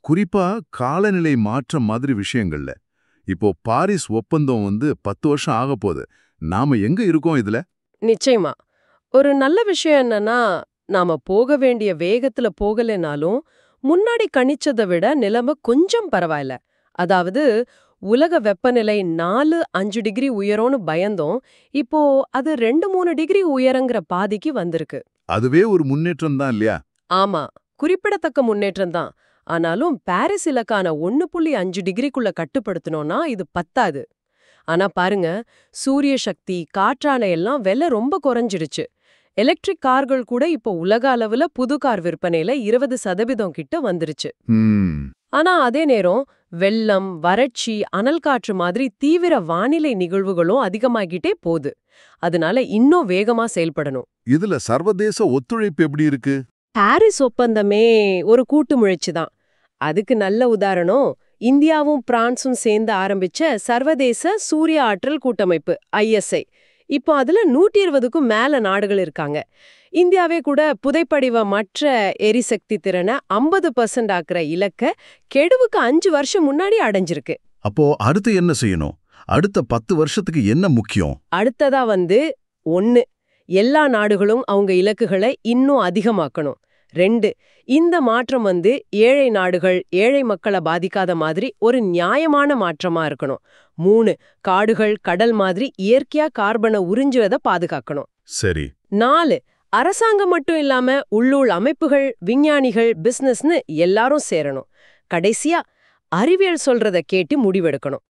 குறிப்பா காலநிலை மாற்றம் மாதிரி விஷயங்கள்ல. இப்போ பாரிஸ் ஒப்பந்தம் 10 வருஷம் ஆகப்போகுது. நாம எங்க இருக்கோம் இதுல? நிச்சயமா. ஒரு நல்ல விஷயம் என்னன்னா, நாம போக வேண்டிய வேகத்துல போகலைனாலும், முன்னாடி கணிச்சத விட நிலைமை கொஞ்சம் பரவாயில்ல. அதாவது, உலக வெப்பநிலை 4, 5 டிகிரி உயரும்னு பயந்தோம். இப்போ அது 2, 3 டிகிரி உயரங்கிற பாதிக்கு வந்திருக்கு. அதுவே ஒரு முன்னேற்றம் தான் இல்லையா? ஆமா, குறிப்பிடத்தக்க முன்னேற்றம் தான். ஆனாலும் பாரிஸ் இலக்கான 1.5 டிகிரிக்குள்ள கட்டுப்படுத்தணும்னா இது பத்தாது. ஆனா பாருங்க, சூரிய சக்தி, காற்றாலை எல்லாம் விலை ரொம்ப குறைஞ்சிடுச்சு. எலக்ட்ரிக் கார்கள் கூட இப்போ உலக அளவுல புது கார் விற்பனையில 20% கிட்ட வந்துருச்சு. ம். ஆனா அதே நேரம் வெள்ளம், வறட்சி, அனல் காற்று மாதிரி தீவிர வானிலை நிகழ்வுகளும் அதிகமாகிட்டே போகுது. அதனால இன்னும் வேகமா செயல்படணும். இதுல சர்வதேச ஒத்துழைப்பு எப்படி இருக்கு? பாரிஸ் ஒப்பந்தமே ஒரு கூட்டு முயற்சி தான். அதுக்கு நல்ல உதாரணம் இந்தியாவும் பிரான்சும் சேர்ந்து ஆரம்பிச்ச சர்வதேச சூரிய ஆற்றல் கூட்டமைப்பு ISI. இப்போ அதுல 120க்கும் மேல நாடுகள் இருக்காங்க. இந்தியாவே கூட புதைப்படிவ மற்ற எரிசக்தி திறனை 50% ஆக்குற இலக்க கெடுவுக்கு 5 வருஷம் முன்னாடி அடைஞ்சிருக்கு. அப்போ அடுத்து என்ன செய்யணும்? அடுத்த 10 வருஷத்துக்கு என்ன முக்கியம்? அடுத்ததா 1, எல்லா நாடுகளும் அவங்க இலக்குகளை இன்னும் அதிகமாக்கணும். 2, இந்த மாற்றம் ஏழை நாடுகள், ஏழை மக்களை பாதிக்காத மாதிரி ஒரு நியாயமான மாற்றமா இருக்கணும். 3, காடுகள், கடல் மாதிரி இயற்கையா கார்பனை உறிஞ்சுவதை பாதுகாக்கணும். சரி. 4, அரசாங்கம் மட்டும் இல்லாம உள்ளூர் அமைப்புகள், விஞ்ஞானிகள், பிசினஸ்னு எல்லாரும் சேரணும். கடைசியா அறிவியல் சொல்றத கேட்டு முடிவெடுக்கணும்.